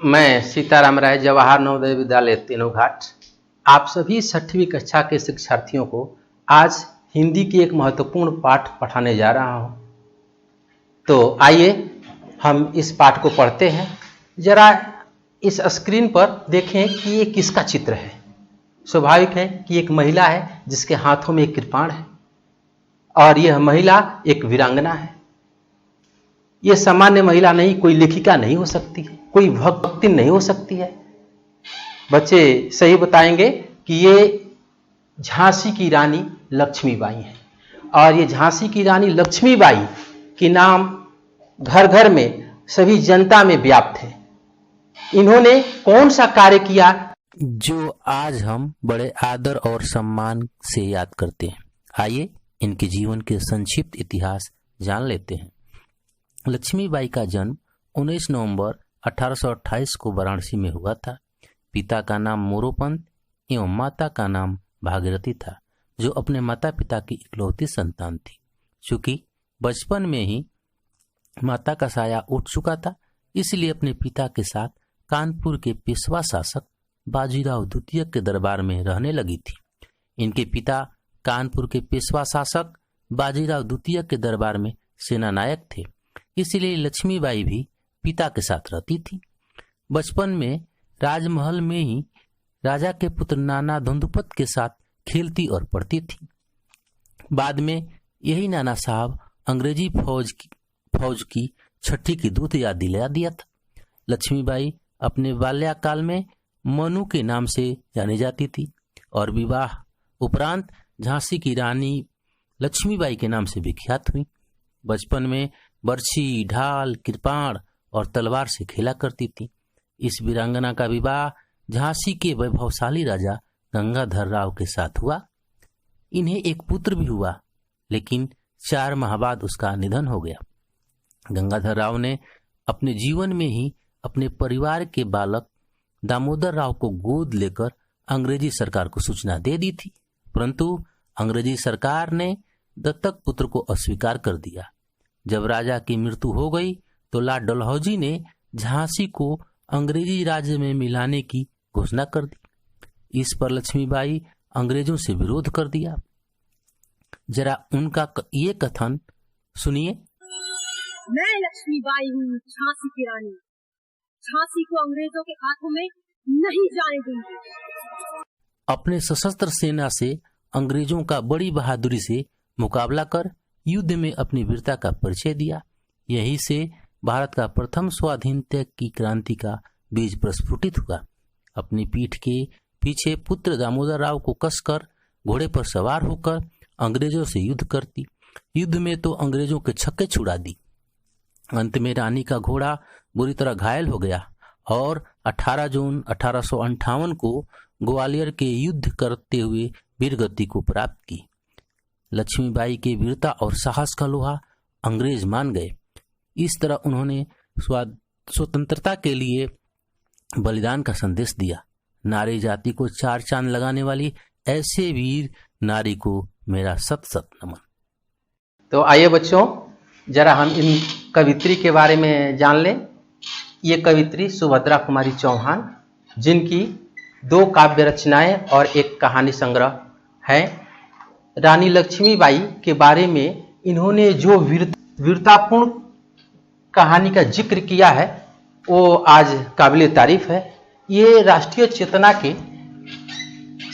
मैं सीताराम राय, जवाहर नवोदय विद्यालय तीनों घाट, आप सभी 6वीं कक्षा के शिक्षार्थियों को आज हिंदी की एक महत्वपूर्ण पाठ पढ़ाने जा रहा हूं। तो आइए हम इस पाठ को पढ़ते हैं। जरा इस स्क्रीन पर देखें कि ये किसका चित्र है। स्वाभाविक है कि एक महिला है जिसके हाथों में एक कृपाण है और यह महिला एक वीरांगना है। यह सामान्य महिला नहीं, कोई लेखिका नहीं हो सकती है, कोई भक्ति नहीं हो सकती है। बच्चे सही बताएंगे कि ये झांसी की रानी लक्ष्मीबाई है और ये झांसी की रानी लक्ष्मीबाई के नाम घर घर में सभी जनता में व्याप्त है। इन्होंने कौन सा कार्य किया जो आज हम बड़े आदर और सम्मान से याद करते हैं। आइए इनके जीवन के संक्षिप्त इतिहास जान लेते हैं। लक्ष्मीबाई का जन्म 19 नवंबर 1828 को वाराणसी में हुआ था। पिता का नाम मोरोपंत एवं माता का नाम भागीरथी था, जो अपने माता पिता की इकलौती संतान थी। चूंकि बचपन में ही माता का साया उठ चुका था, इसलिए अपने पिता के साथ कानपुर के पेशवा शासक बाजीराव द्वितीय के दरबार में रहने लगी थी। इनके पिता कानपुर के पेशवा शासक बाजीराव द्वितीय के दरबार में सेनानायक थे, इसलिए लक्ष्मीबाई भी पिता के साथ रहती थी। बचपन में राजमहल में ही राजा के पुत्र नाना धुंधुपत के साथ खेलती और पढ़ती थी। बाद में यही नाना साहब अंग्रेजी फौज की छठी की दूत याद दिला दिया था। लक्ष्मीबाई अपने बाल्याकाल में मनु के नाम से जानी जाती थी और विवाह उपरांत झांसी की रानी लक्ष्मीबाई के नाम से विख्यात हुई। बचपन में बर्छी, ढाल, कृपाण और तलवार से खेला करती थी। इस वीरांगना का विवाह झांसी के वैभवशाली राजा गंगाधर राव के साथ हुआ। इन्हें एक पुत्र भी हुआ, लेकिन 4 माह बाद उसका निधन हो गया। गंगाधर राव ने अपने जीवन में ही अपने परिवार के बालक दामोदर राव को गोद लेकर अंग्रेजी सरकार को सूचना दे दी थी, परंतु अंग्रेजी सरकार ने दत्तक पुत्र को अस्वीकार कर दिया। जब राजा की मृत्यु हो गई तो लॉर्ड डलहौजी ने झांसी को अंग्रेजी राज्य में मिलाने की घोषणा कर दी। इस पर लक्ष्मीबाई अंग्रेजों से विरोध कर दिया। जरा उनका ये कथन सुनिए। मैं लक्ष्मीबाई हूँ, झांसी की रानी। झांसी को अंग्रेजों के हाथों में नहीं जाने दूंगी। अपने सशस्त्र सेना से अंग्रेजों का बड़ी बहादुरी से मुकाबला कर युद्ध में अपनी वीरता का परिचय दिया। यही से भारत का प्रथम स्वाधीनता की क्रांति का बीज प्रस्फुटित हुआ। अपनी पीठ के पीछे पुत्र दामोदर राव को कसकर घोड़े पर सवार होकर अंग्रेजों से युद्ध करती। युद्ध में तो अंग्रेजों के छक्के छुड़ा दी। अंत में रानी का घोड़ा बुरी तरह घायल हो गया और 18 जून 1858 को ग्वालियर के युद्ध करते हुए वीरगति को प्राप्त की। लक्ष्मीबाई के वीरता और साहस का लोहा अंग्रेज मान गए। इस तरह उन्होंने स्वतंत्रता के लिए बलिदान का संदेश दिया। नारी जाति को 4 चांद लगाने वाली ऐसे वीर नारी को मेरा सत सत नमन। तो आइए बच्चों, जरा हम इन कवित्री के बारे में जान लें। ये कवित्री सुभद्रा कुमारी चौहान, जिनकी 2 काव्य रचनाएं और एक कहानी संग्रह है। रानी लक्ष्मीबाई के बारे में इन्होंने जो वीरतापूर्ण कहानी का जिक्र किया है वो आज काबिल तारीफ है। ये राष्ट्रीय चेतना के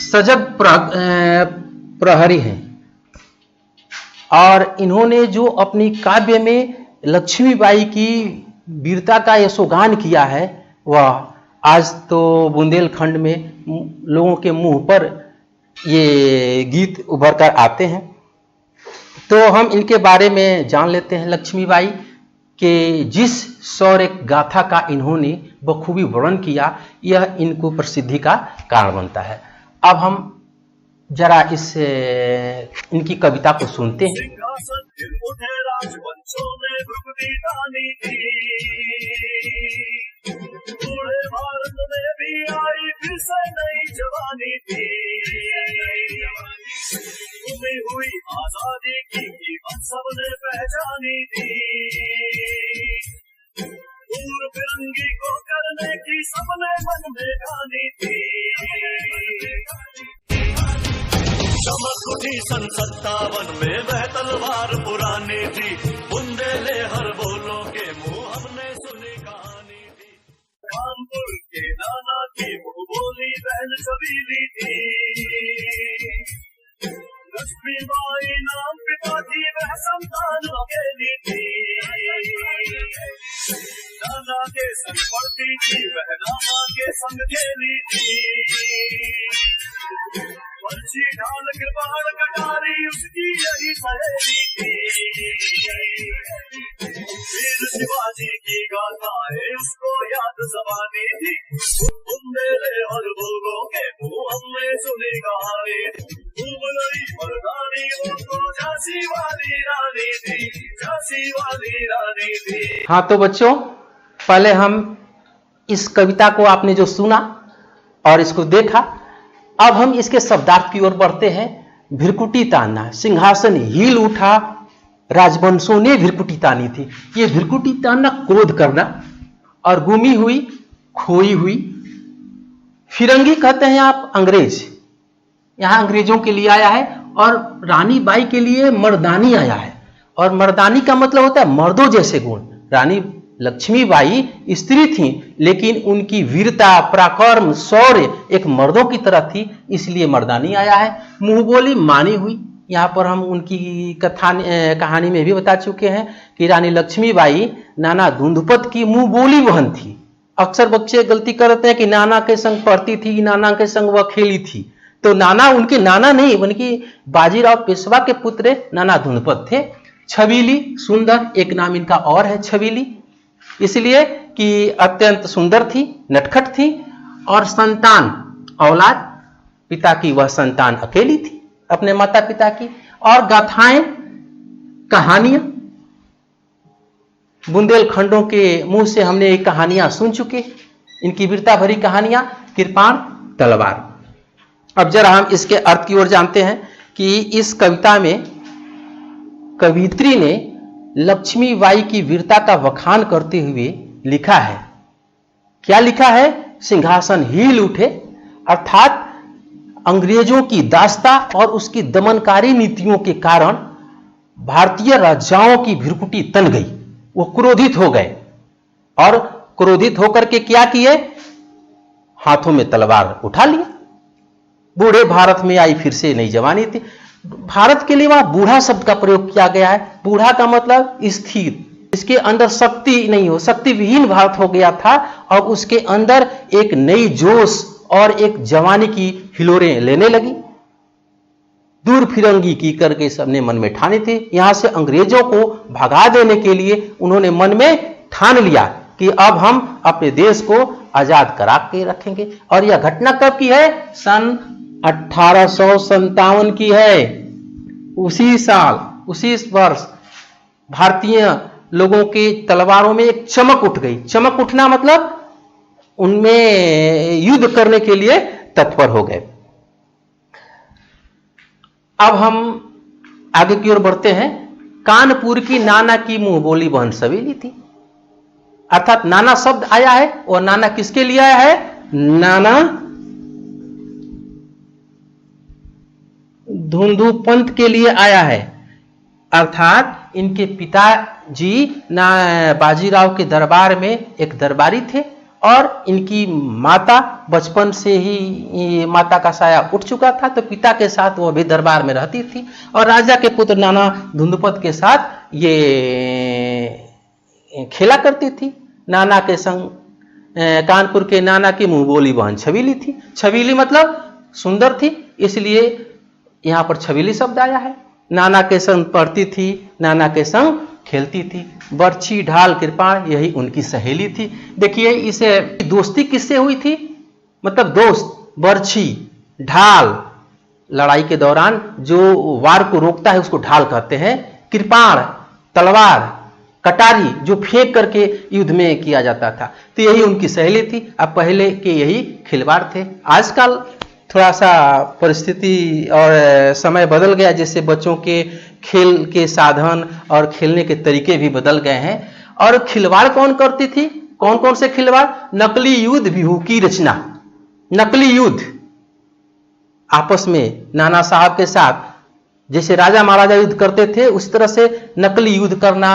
सजग प्रहरी हैं और इन्होंने जो अपनी काव्य में लक्ष्मीबाई की वीरता का यशोगान किया है, वह आज तो बुंदेलखंड में लोगों के मुंह पर ये गीत उभर कर आते हैं। तो हम इनके बारे में जान लेते हैं। लक्ष्मीबाई के जिस शौर्य गाथा का इन्होंने बखूबी वर्णन किया, यह इनको प्रसिद्धि का कारण बनता है। अब हम जरा इस इनकी कविता को सुनते हैं। भारत में भी आई फिर से नई जवानी थी, हुई आजादी की सबने पहचानी थी। फिरंगी को करने की सन 57 में वह तलवार पुरानी थी, बुंदेले हर बोलों के मुंह हमने सुनी कहानी थी। कानपुर के नाना की मुंह बोली बहन छबीली थी, लक्ष्मीबाई नाम पिता थी, वह संतान अकेली थी। नाना के संग पढ़ती थी, वह नाना के संग खेली थी। पर्ची ढाल के बाहर कटारी उसकी यही सहेली थी। वीर शिवाजी की गाथाएं उसको याद जबानी थी, बुंदेले और लोगों के मुंह हमने सुनी कहानी। मर्दानी वो झांसी वाली रानी थी, झांसी वाली रानी थी। हाँ तो बच्चों, पहले हम इस कविता को आपने जो सुना और इसको देखा, अब हम इसके शब्दार्थ की ओर बढ़ते हैं। भिरकुटी तानना, सिंहासन हिल उठा, राजवंशों ने भिरकुटी तानी थी। ये भिरकुटी तानना क्रोध करना, और गुमी हुई, खोई हुई। फिरंगी कहते हैं आप अंग्रेज, यहां अंग्रेजों के लिए आया है, और रानी बाई के लिए मर्दानी आया है। और मर्दानी का मतलब होता है मर्दों जैसे गुण। रानी लक्ष्मीबाई स्त्री थी, लेकिन उनकी वीरता, पराक्रम, शौर्य एक मर्दों की तरह थी, इसलिए मर्दानी आया है। मुंह बोली मानी हुई, यहाँ पर हम उनकी कहानी में भी बता चुके हैं कि रानी लक्ष्मीबाई नाना धुंधुपत की मुंह बोली बहन थी। अक्सर बच्चे गलती करते हैं कि नाना के संग पढ़ती थी, नाना के संग वह खेली थी, तो नाना उनके नाना नहीं बल्कि बाजीराव पेशवा के पुत्र नाना धुंधुपत थे। छबीली, सुंदर, एक नाम इनका और है छबीली, इसलिए कि अत्यंत सुंदर थी, नटखट थी। और संतान, औलाद, पिता की वह संतान अकेली थी अपने माता पिता की। और गाथाएं, कहानियां, बुंदेलखंडों के मुंह से हमने ये कहानियां सुन चुके, इनकी वीरता भरी कहानियां, कृपाण, तलवार। अब जरा हम इसके अर्थ की ओर जानते हैं कि इस कविता में कवित्री ने लक्ष्मीबाई की वीरता का वखान करते हुए लिखा है। क्या लिखा है? सिंहासन हिल उठे, अर्थात अंग्रेजों की दास्ता और उसकी दमनकारी नीतियों के कारण भारतीय राजाओं की भिरकुटी तन गई। वो क्रोधित हो गए, और क्रोधित होकर के क्या किए? हाथों में तलवार उठा लिया। बूढ़े भारत में आई फिर से नई जवानी थी। भारत के लिए वहां बूढ़ा शब्द का प्रयोग किया गया है। बूढ़ा का मतलब स्थिर, इसके अंदर शक्ति नहीं हो, शक्ति विहीन भारत हो गया था, और उसके अंदर एक नई जोश और एक जवानी की हिलोरें लेने लगी। दूर फिरंगी की करके सबने मन में ठाने थे। यहां से अंग्रेजों को भगा देने के लिए उन्होंने मन में ठान लिया कि अब हम अपने देश को आजाद करा के रखेंगे। और यह घटना कब की है? सन 1857 की है। उसी साल, उसी वर्ष भारतीय लोगों के तलवारों में एक चमक उठ गई। चमक उठना मतलब उनमें युद्ध करने के लिए तत्पर हो गए। अब हम आगे की ओर बढ़ते हैं। कानपुर की नाना की मुंह बोली बहन छबीली थी, अर्थात नाना शब्द आया है, और नाना किसके लिए आया है? नाना धुंधुपंत के लिए आया है। अर्थात इनके पिताजी बाजीराव के दरबार में एक दरबारी थे, और इनकी माता बचपन से ही माता का साया उठ चुका था, तो पिता के साथ वो भी दरबार में रहती थी। और राजा के पुत्र नाना धुंधुपत के साथ ये खेला करती थी। नाना के संग कानपुर के नाना की मुंह बोली बहन छबीली थी। छबीली मतलब सुंदर थी, इसलिए यहां पर छबीली शब्द आया है। नाना के संग पढ़ती थी, नाना के संग खेलती थी। बर्छी, ढाल, कृपाण, यही उनकी सहेली थी। देखिए, इसे दोस्ती किससे हुई थी? मतलब दोस्त, बर्छी, ढाल, लड़ाई के दौरान जो वार को रोकता है उसको ढाल कहते हैं। कृपाण, तलवार, कटारी, जो फेंक करके युद्ध में किया जाता था, तो यही उनकी सहेली थी। अब पहले के यही खिलवाड़ थे। आजकल थोड़ा सा परिस्थिति और समय बदल गया, जिससे बच्चों के खेल के साधन और खेलने के तरीके भी बदल गए हैं। और खिलवाड़ कौन करती थी? कौन कौन से खिलवाड़? नकली युद्ध, व्यूह की रचना, नकली युद्ध आपस में नाना साहब के साथ जैसे राजा महाराजा युद्ध करते थे उस तरह से नकली युद्ध करना,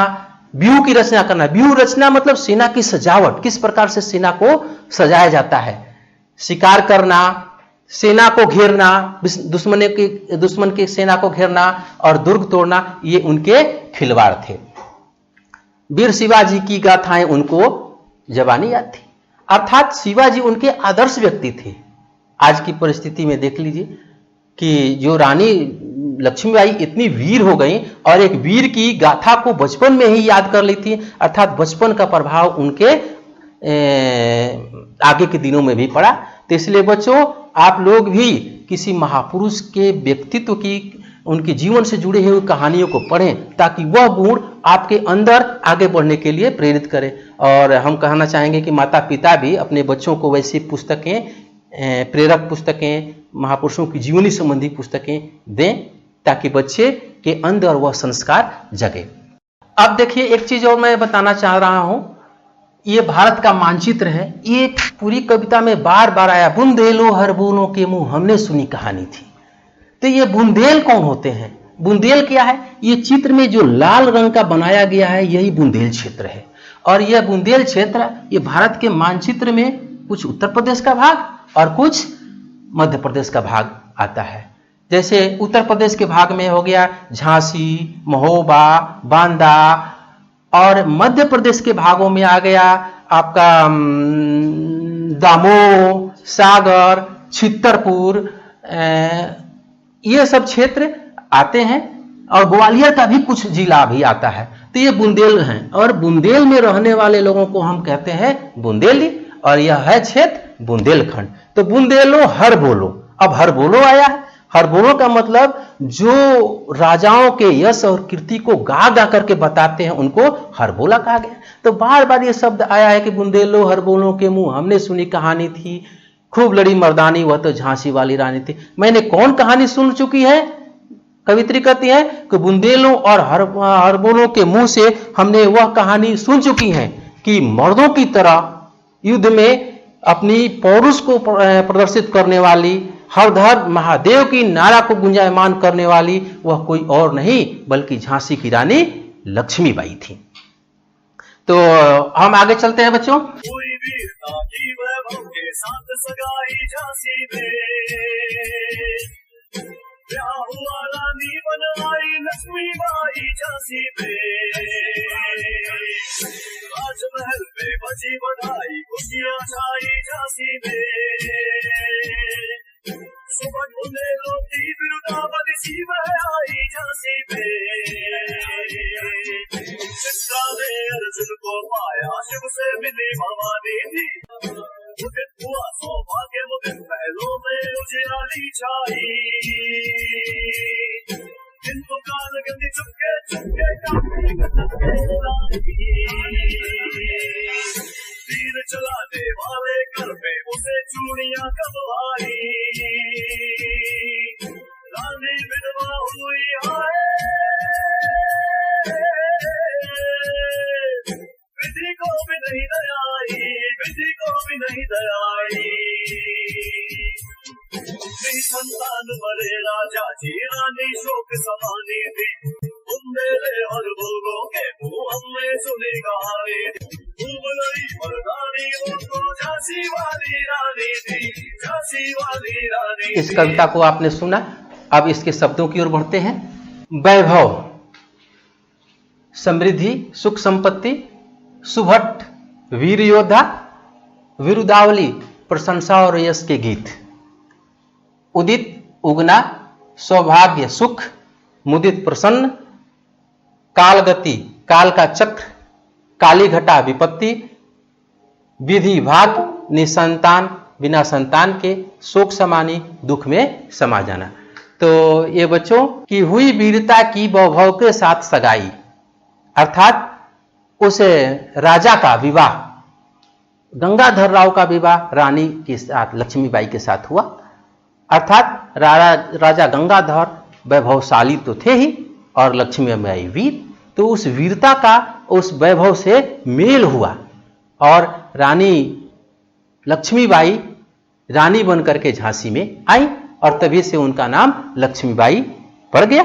व्यूह की रचना करना। व्यूह रचना मतलब सेना की सजावट, किस प्रकार से सेना को सजाया जाता है, शिकार करना, सेना को घेरना, दुश्मन की सेना को घेरना और दुर्ग तोड़ना, ये उनके खिलवाड़ थे। वीर शिवाजी की गाथाएं उनको जबानी याद थी, अर्थात शिवाजी उनके आदर्श व्यक्ति थे। आज की परिस्थिति में देख लीजिए कि जो रानी लक्ष्मीबाई इतनी वीर हो गई और एक वीर की गाथा को बचपन में ही याद कर ली थी, अर्थात बचपन का प्रभाव उनके आगे के दिनों में भी पड़ा। तो इसलिए बच्चों, आप लोग भी किसी महापुरुष के व्यक्तित्व की, उनके जीवन से जुड़े हुए कहानियों को पढ़ें ताकि वह गुण आपके अंदर आगे बढ़ने के लिए प्रेरित करें। और हम कहना चाहेंगे कि माता पिता भी अपने बच्चों को वैसी पुस्तकें, प्रेरक पुस्तकें, महापुरुषों की जीवनी संबंधी पुस्तकें दें ताकि बच्चे के अंदर वह संस्कार जगे। अब देखिए, एक चीज और मैं बताना चाह रहा हूं, ये भारत का मानचित्र है। ये पूरी कविता में बार बार आया, बुंदेलो हर बूंदों के मुंह हमने सुनी कहानी थी। तो ये बुंदेल कौन होते हैं? बुंदेल क्या है? ये चित्र में जो लाल रंग का बनाया गया है यही बुंदेल क्षेत्र है। और यह बुंदेल क्षेत्र ये भारत के मानचित्र में कुछ उत्तर प्रदेश का भाग और कुछ मध्य प्रदेश का भाग आता है। जैसे उत्तर प्रदेश के भाग में हो गया झांसी, महोबा, बांदा, और मध्य प्रदेश के भागों में आ गया आपका दामोह, सागर, छितरपुर, ये सब क्षेत्र आते हैं। और ग्वालियर का भी कुछ जिला भी आता है। तो ये बुंदेल हैं और बुंदेल में रहने वाले लोगों को हम कहते हैं बुंदेली, और यह है क्षेत्र बुंदेलखंड। तो बुंदेलो हर बोलो, अब हर बोलो आया है। हर बोलो का मतलब जो राजाओं के यश और कीर्ति को गा गा करके बताते हैं उनको हर बोला कहा गया। तो बार बार ये शब्द आया है कि बुंदेलो हर बोलों के मुंह हमने सुनी कहानी थी, खूब लड़ी मर्दानी वह तो झांसी वाली रानी थी। मैंने कौन कहानी सुन चुकी है? कवित्री कहती है कि बुंदेलों और हर बोलों के मुंह से हमने वह कहानी सुन चुकी है कि मर्दों की तरह युद्ध में अपनी पौरुष को प्रदर्शित करने वाली, हर धर महादेव की नारा को गुंजायमान करने वाली वह कोई और नहीं बल्कि झांसी की रानी लक्ष्मीबाई थी। तो हम आगे चलते हैं बच्चों। कोई वीरता की वैभव के साथ सगाई झांसी में, ब्याह हुआ रानी बन आई लक्ष्मीबाई झांसी में। राजमहल में बजी बधाई, खुशियां छाई झांसी में। सुबह बुंदेलों की बिरुदावली सी बह आई झांसी में। चित्रा ने अर्जुन को पाया, शिव से मिली भवानी थी। उदित हुआ सौभाग्य मुदित महलों में उजियाली छाई, किंतु काल गति चुपके चुपके तीर चलाने वाले घर में उसे चूड़ियां कब आई। रानी विधवा हुई हाय, विधि को भी नहीं दयाई, विधि को भी नहीं दयाई। संतान बड़े राजा जी, रानी शोक समानी थी। बुंदेले और भोगों के मुंह हमने सुनी कहानी। मर्दानी वो तो झांसी वाली रानी थी, झांसी वाली रानी। इस कविता को आपने सुना, अब इसके शब्दों की ओर बढ़ते हैं। वैभव, समृद्धि, सुख संपत्ति, सुभट, वीर योद्धा, विरुदावली, प्रशंसा और यश के गीत। उदित, उगना, सौभाग्य, सुख, मुदित, प्रसन्न, कालगति, काल का चक्र, काली घटा, विपत्ति, विधि, भाग, निसंतान, बिना संतान के, शोक समानी, दुख में समा जाना। तो ये बच्चों की हुई वीरता की वैभव के साथ सगाई, अर्थात उस राजा का विवाह, गंगाधर राव का विवाह रानी के साथ, लक्ष्मीबाई के साथ हुआ। अर्थात राजा गंगाधर वैभवशाली तो थे ही और लक्ष्मीबाई वीर, तो उस वीरता का उस वैभव से मेल हुआ और रानी लक्ष्मीबाई रानी बनकर के झांसी में आई और तभी से उनका नाम लक्ष्मीबाई पड़ गया।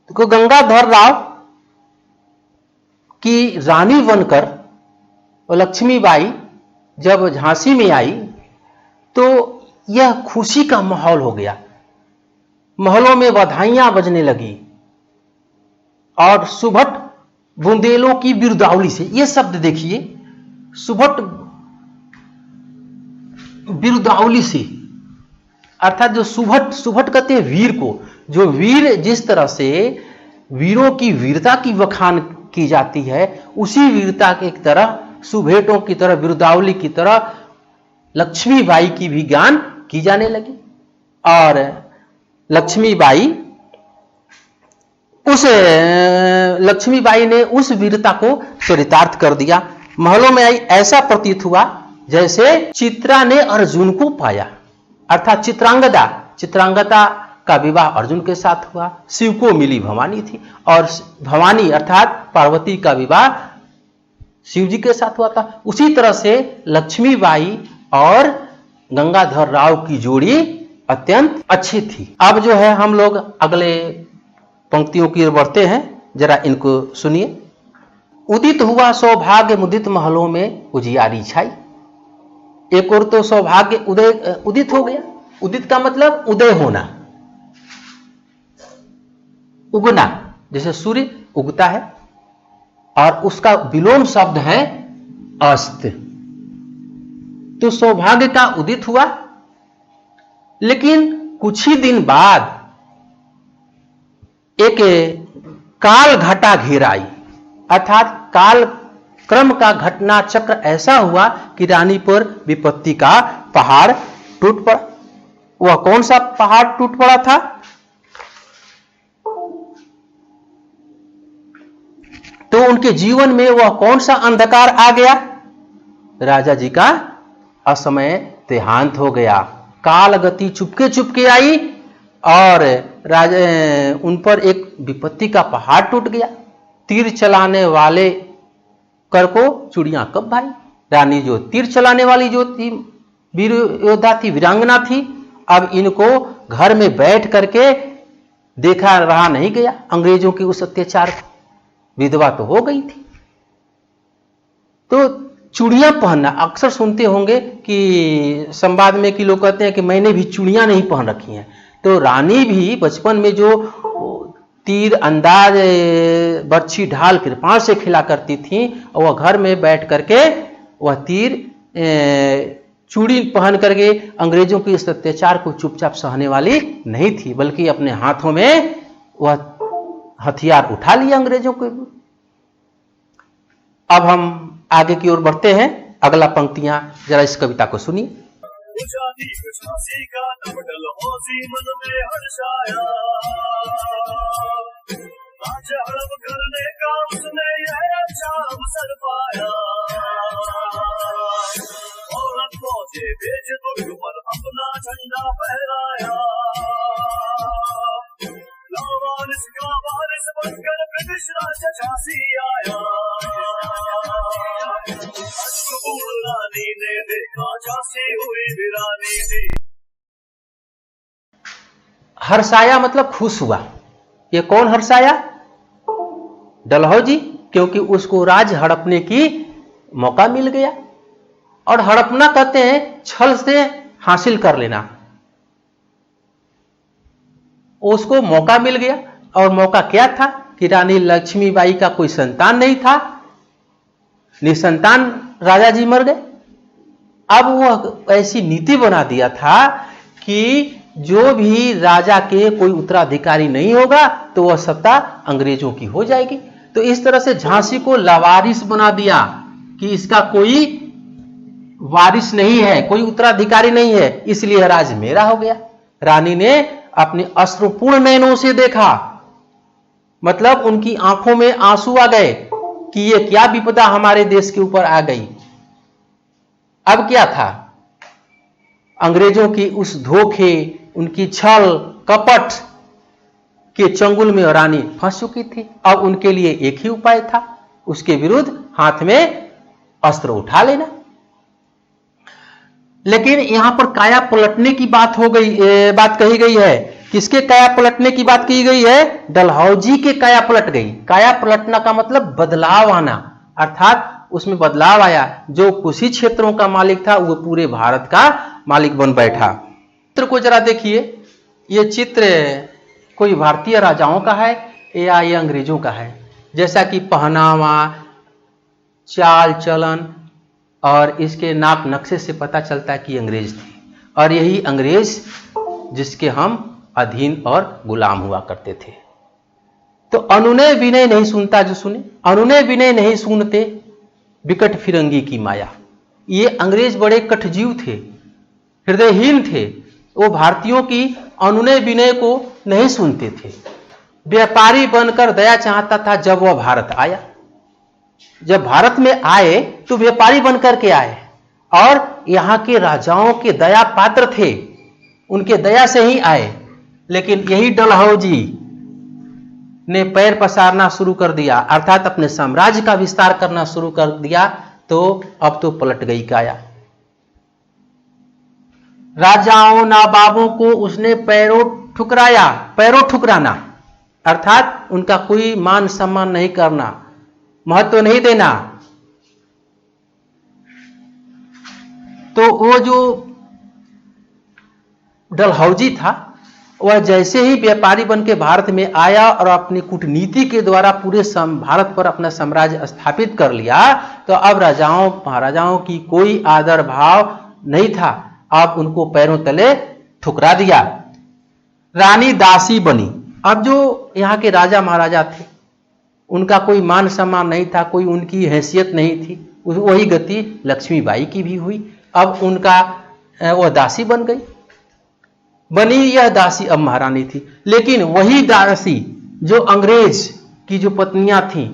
तो गंगाधर राव की रानी बनकर और लक्ष्मीबाई जब झांसी में आई तो यह खुशी का माहौल हो गया। महलों में बधाइयां बजने लगी और सुभट बुंदेलों की बिरुदावली से, यह शब्द देखिए, सुभट बिरुदावली से, अर्थात जो सुभट कहते हैं वीर को, जो वीर जिस तरह से वीरों की वीरता की बखान की जाती है, उसी वीरता के एक तरह सुभेटों की तरह, बिरुदावली की तरह लक्ष्मीबाई की भी गान की जाने लगी। और लक्ष्मीबाई ने उस वीरता को चरितार्थ कर दिया। महलों में आई, ऐसा प्रतीत हुआ जैसे चित्रा ने अर्जुन को पाया, अर्थात चित्रांगदा का विवाह अर्जुन के साथ हुआ। शिव को मिली भवानी थी और भवानी अर्थात पार्वती का विवाह शिव जी के साथ हुआ था। उसी तरह से लक्ष्मीबाई और गंगाधर राव की जोड़ी अत्यंत अच्छी थी। अब जो है हम लोग अगले पंक्तियों की ओर बढ़ते हैं, जरा इनको सुनिए। उदित हुआ सौभाग्य मुदित महलों में उजियारी छाई। एक और तो सौभाग्य उदित हो गया। उदित का मतलब उदय होना, उगना, जैसे सूर्य उगता है और उसका विलोम शब्द है अस्त। तो सौभाग्य का उदित हुआ, लेकिन कुछ ही दिन बाद एक काल घटा घेर आई, अर्थात काल क्रम का घटना चक्र ऐसा हुआ कि रानी पर विपत्ति का पहाड़ टूट पड़ा। वह कौन सा पहाड़ टूट पड़ा था? तो उनके जीवन में वह कौन सा अंधकार आ गया? राजा जी का असमय देहांत हो गया। काल गति चुपके चुपके आई और उन पर एक विपत्ति का पहाड़ टूट गया। तीर चलाने वाले कर को चूड़ियां कब भाई। रानी जो तीर चलाने वाली जो थी, वीर योद्धा थी, वीरांगना थी, अब इनको घर में बैठ करके देखा रहा नहीं गया अंग्रेजों के उस अत्याचार को। विधवा तो हो गई थी। तो चूड़ियां पहनना, अक्सर सुनते होंगे कि संवाद में कि लोग कहते हैं कि मैंने भी चूड़ियां नहीं पहन रखी हैं। तो रानी भी बचपन में जो तीर अंदाज बर्छी ढाल कृपाण से खेला करती थी, और वह घर में बैठ करके वह तीर चूड़ी पहन करके अंग्रेजों के इस अत्याचार को चुपचाप सहने वाली नहीं थी, बल्कि अपने हाथों में वह हथियार उठा लिया अंग्रेजों को। अब हम आगे की ओर बढ़ते हैं। अगला पंक्तियां जरा इस कविता को सुनिए। झांसी का नवडल होसी मन में हर्षाया, आज हड़प करने का उसने यह अच्छा अवसर पाया। औरत पहुंचे बेच दुर्ग पर अपना झंडा फहराया, लावारिस का वारिस बनकर ब्रिटिश राज झांसी आया। रानी ने देखा झांसी हुई वीरानी थी। हर्षाया मतलब खुश हुआ। ये कौन हर्षाया? डलहौजी, क्योंकि उसको राज हड़पने की मौका मिल गया। और हड़पना कहते हैं छल से हासिल कर लेना। उसको मौका मिल गया, और मौका क्या था कि रानी लक्ष्मीबाई का कोई संतान नहीं था, निसंतान राजा जी मर गए। अब वह ऐसी नीति बना दिया था कि जो भी राजा के कोई उत्तराधिकारी नहीं होगा तो वह सत्ता अंग्रेजों की हो जाएगी। तो इस तरह से झांसी को लावारिस बना दिया कि इसका कोई वारिस नहीं है, कोई उत्तराधिकारी नहीं है, इसलिए राज मेरा हो गया। रानी ने अपने अश्रुपूर्ण नयनों से देखा, मतलब उनकी आंखों में आंसू आ गए कि ये क्या विपदा हमारे देश के ऊपर आ गई। अब क्या था? अंग्रेजों की उस धोखे, उनकी छल कपट के चंगुल में रानी फंस चुकी थी। अब उनके लिए एक ही उपाय था, उसके विरुद्ध हाथ में अस्त्र उठा लेना। लेकिन यहां पर काया पलटने की बात कही गई है किसके काया पलटने की बात की गई है? डलहौजी के काया पलट गई। काया पलटना का मतलब बदलाव आना, अर्थात उसमें बदलाव आया। जो कुछ ही क्षेत्रों का मालिक था वो पूरे भारत का मालिक बन बैठा। चित्र को जरा देखिए, ये चित्र कोई भारतीय राजाओं का है या ये अंग्रेजों का है? जैसा कि पहनावा, चाल चलन और इसके नाप नक्शे से पता चलता है कि अंग्रेज थे, और यही अंग्रेज जिसके हम अधीन और गुलाम हुआ करते थे। तो अनुनय विनय नहीं सुनता जो सुने, अनुनय विनय नहीं सुनते विकट फिरंगी की माया। ये अंग्रेज बड़े कठजीव थे, हृदयहीन थे। वो भारतीयों की अनुनय विनय को नहीं सुनते थे। व्यापारी बनकर दया चाहता था। जब वह भारत आया, जब भारत में आए तो व्यापारी बनकर के आए और यहां के राजाओं के दया पात्र थे, उनके दया से ही आए। लेकिन यही डलहौजी ने पैर पसारना शुरू कर दिया, अर्थात अपने साम्राज्य का विस्तार करना शुरू कर दिया, तो अब तो पलट गई काया। राजाओं नवाबों को उसने पैरों ठुकराया। पैरों ठुकराना अर्थात उनका कोई मान सम्मान नहीं करना, महत्व नहीं देना। तो वो जो डलहौजी था वह जैसे ही व्यापारी बन के भारत में आया और अपनी कूटनीति के द्वारा पूरे भारत पर अपना साम्राज्य स्थापित कर लिया, तो अब राजाओं महाराजाओं की कोई आदर भाव नहीं था। अब उनको पैरों तले ठुकरा दिया। रानी दासी बनी। अब जो यहाँ के राजा महाराजा थे उनका कोई मान सम्मान नहीं था, कोई उनकी हैसियत नहीं थी। वही गति लक्ष्मीबाई की भी हुई। अब उनका वह दासी बन गई। बनी यह दासी अब महारानी थी। लेकिन वही दासी जो अंग्रेज की जो पत्नियां थीं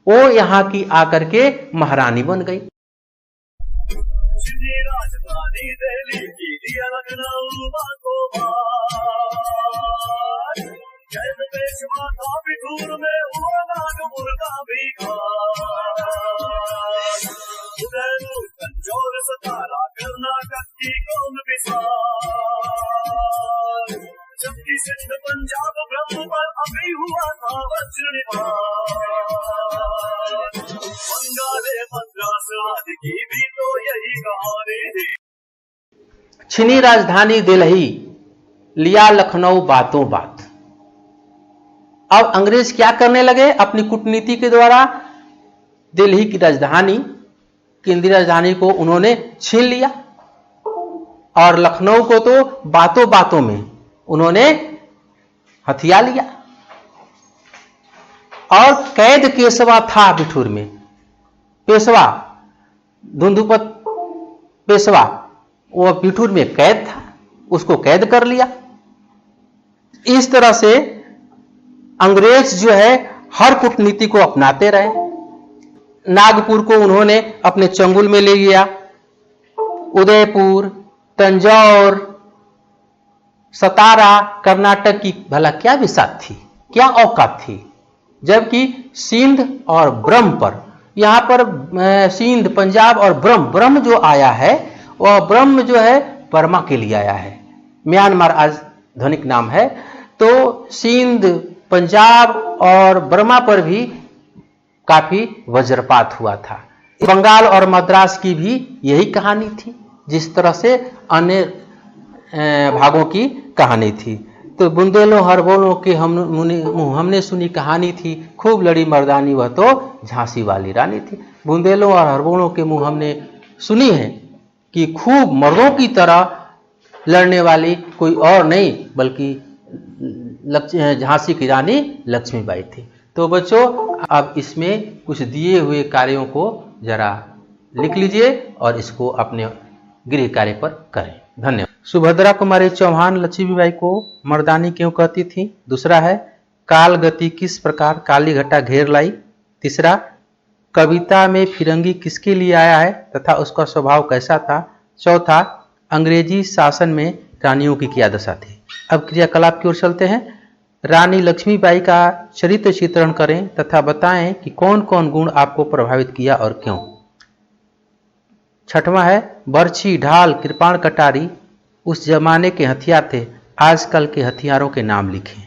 वो यहाँ की आकर के महारानी बन गई। राजधानी दिल्ली की दिया लखनऊ बातों बात, कैद पेशवा था बिठूर में हुआ नागपुर का भी खास, उदयपुर कंचौर सतारा कर्नाटक की कौन विसार, जबकि सिंध पंजाब ब्रह्म पर अभी हुआ था वज्रनिपात, बंगाले मद्रास आदि की भी तो यही कहानी थी। छिनी राजधानी दिल्ली, लिया लखनऊ बातों बात। अब अंग्रेज क्या करने लगे? अपनी कूटनीति के द्वारा दिल्ली की राजधानी, केंद्रीय राजधानी को उन्होंने छीन लिया और लखनऊ को तो बातों बातों में उन्होंने हथिया लिया। और कैद केशवा था बिठूर में। पेशवा धुंधुपत पेशवा वो बिठूर में कैद था, उसको कैद कर लिया। इस तरह से अंग्रेज जो है हर कूटनीति को अपनाते रहे। नागपुर को उन्होंने अपने चंगुल में ले लिया। उदयपुर, तंजौर, सतारा, कर्नाटक की भला क्या विसात थी, क्या औकात थी। जबकि सिंध और ब्रह्म पर, यहां पर सिंध, पंजाब और ब्रह्म जो आया है वह ब्रह्म जो है बर्मा के लिए आया है। म्यांमार आज ध्वनिक नाम है। तो सिंध, पंजाब और बर्मा पर भी काफी वज्रपात हुआ था। बंगाल और मद्रास की भी यही कहानी थी, जिस तरह से अन्य भागों की कहानी थी। तो बुंदेलों हरबोलों के हमने सुनी कहानी थी, खूब लड़ी मर्दानी वह तो झांसी वाली रानी थी। बुंदेलों और हरबोलों के मुंह हमने सुनी है कि खूब मर्दों की तरह लड़ने वाली कोई और नहीं बल्कि झांसी की रानी लक्ष्मीबाई थी। तो बच्चों, अब इसमें कुछ दिए हुए कार्यों को जरा लिख लीजिए और इसको अपने गृह कार्य पर करें। धन्यवाद। सुभद्रा कुमारी चौहान लक्ष्मीबाई को मर्दानी क्यों कहती थी? दूसरा है काल गति किस प्रकार काली घटा घेर लाई। तीसरा, कविता में फिरंगी किसके लिए आया है तथा उसका स्वभाव कैसा था। चौथा, अंग्रेजी शासन में रानियों की क्या दशा थी। अब क्रियाकलाप की ओर चलते हैं। रानी लक्ष्मीबाई का चरित्र चित्रण करें तथा बताएं कि कौन कौन गुण आपको प्रभावित किया और क्यों। छठवां है बर्छी, ढाल, कृपाण, कटारी उस जमाने के हथियार थे, आजकल के हथियारों के नाम लिखें।